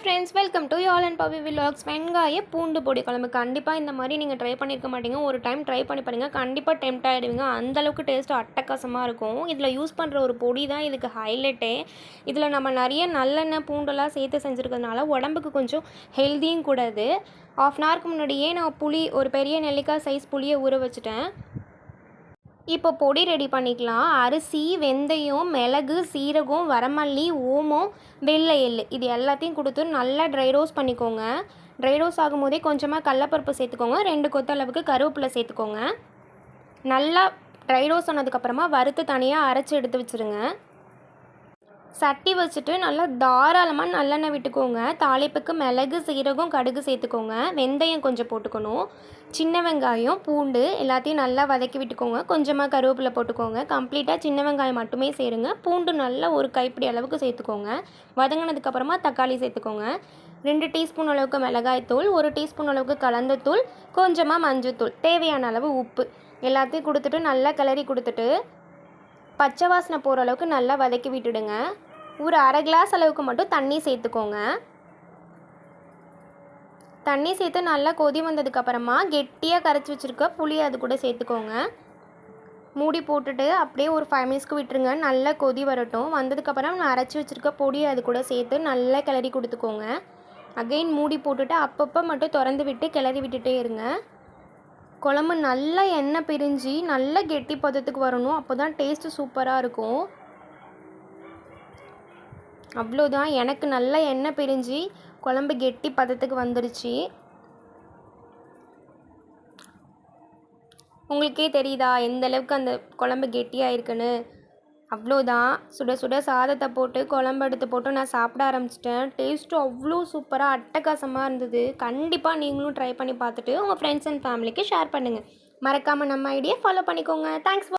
Friends, welcome to யால் and Pavi vlogs. வெங்காய பூண்டு பொடி குழம்பு கண்டிப்பாக இந்த மாதிரி நீங்கள் ட்ரை பண்ணியிருக்க மாட்டீங்க. ஒரு டைம் ட்ரை பண்ணி பாருங்கள், கண்டிப்பாக டெம்ப்ட் ஆகிடுவீங்க. அந்தளவுக்கு டேஸ்ட்டு அட்டகாசமாக இருக்கும். இதில் யூஸ் பண்ணுற ஒரு பொடி தான் இதுக்கு ஹைலைட்டே. இதில் நம்ம நிறைய நல்லெண்ணெய் பூண்டெல்லாம் சேர்த்து செஞ்சுருக்கிறதுனால உடம்புக்கு கொஞ்சம் ஹெல்த்தியும் கூட. அது ½ அன் ஹவருக்கு முன்னாடியே நான் ஒரு பெரிய நெல்லிக்காய் சைஸ் புளியை ஊற வச்சுட்டேன். இப்போ பொடி ரெடி பண்ணிக்கலாம். அரிசி, வெந்தயம், மிளகு, சீரகம், வரமல்லி, ஓமம், வெள்ளை எள்ளு இது எல்லாத்தையும் கொடுத்து நல்லா ட்ரை ரோஸ்ட் பண்ணிக்கோங்க. ட்ரை ரோஸ்ட் ஆகும்போதே கொஞ்சமாக கடலப்பருப்பு சேர்த்துக்கோங்க. 2 கொத்து அளவுக்கு கருவேப்பிலை சேர்த்துக்கோங்க. நல்லா ட்ரை ரோஸ்ட் ஆனதுக்கப்புறமா வறுத்து தனியாக அரைச்சி எடுத்து வச்சுருங்க. சட்டி வச்சுட்டு நல்லா தாராளமாக நல்லெண்ணெய் விட்டுக்கோங்க. தாளிப்புக்கு மிளகு, சீரகம், கடுகு சேர்த்துக்கோங்க. வெந்தயம் கொஞ்சம் போட்டுக்கணும். சின்ன வெங்காயம், பூண்டு எல்லாத்தையும் நல்லா வதக்கி விட்டுக்கோங்க. கொஞ்சமாக கருவேப்பிலை போட்டுக்கோங்க. கம்ப்ளீட்டாக சின்ன வெங்காயம் மட்டுமே சேருங்க. பூண்டு நல்லா ஒரு கைப்பிடி அளவுக்கு சேர்த்துக்கோங்க. வதங்கினதுக்கப்புறமா தக்காளி சேர்த்துக்கோங்க. 2 டீஸ்பூன் அளவுக்கு மிளகாய்த்தூள், 1 டீஸ்பூன் அளவுக்கு கலந்தத்தூள், கொஞ்சமாக மஞ்சத்தூள், தேவையான அளவு உப்பு எல்லாத்தையும் கொடுத்துட்டு நல்லா கிளறி கொடுத்துட்டு பச்சை வாசனை போகிற அளவுக்கு நல்லா வதக்கி விட்டுடுங்க. ஒரு அரை கிளாஸ் அளவுக்கு மட்டும் தண்ணி சேர்த்துக்கோங்க. தண்ணி சேர்த்து நல்லா கொதி வந்ததுக்கப்புறமா கெட்டியாக கரைச்சி வச்சுருக்க புளி அது கூட சேர்த்துக்கோங்க. மூடி போட்டுட்டு அப்படியே ஒரு 5 மினிட்ஸ்க்கு விட்டுருங்க. நல்லா கொதி வரட்டும். வந்ததுக்கப்புறம் நான் அரைச்சி வச்சுருக்க பொடி அது கூட சேர்த்து நல்லா கிளறி கொடுத்துக்கோங்க. அகைன் மூடி போட்டுட்டு அப்பப்போ மட்டும் திறந்து விட்டு கிளறி விட்டுட்டே இருங்க. குழம்பு நல்லா எண்ணெய் பிரிஞ்சு நல்லா கெட்டி பதத்துக்கு வரணும். அப்போ தான் டேஸ்ட்டு சூப்பராக இருக்கும். அவ்வளோதான், எனக்கு நல்லா எண்ணெய் பிரிஞ்சு குழம்பு கெட்டி பதத்துக்கு வந்துருச்சு. உங்களுக்கே தெரியுதா எந்த அளவுக்கு அந்த குழம்பு கெட்டியாக இருக்குன்னு? அவ்வளோதான், சுட சுட சாதத்தை போட்டு குழம்பு எடுத்து போட்டு நான் சாப்பிட ஆரம்பிச்சிட்டேன். டேஸ்ட்டும் அவ்வளோ சூப்பராக அட்டகாசமாக இருந்தது. கண்டிப்பாக நீங்களும் ட்ரை பண்ணி பார்த்துட்டு உங்கள் ஃப்ரெண்ட்ஸ் அண்ட் ஃபேமிலிக்கு ஷேர் பண்ணுங்கள். மறக்காமல் நம்ம ஐடியா ஃபாலோ பண்ணிக்கோங்க. தேங்க்ஸ்.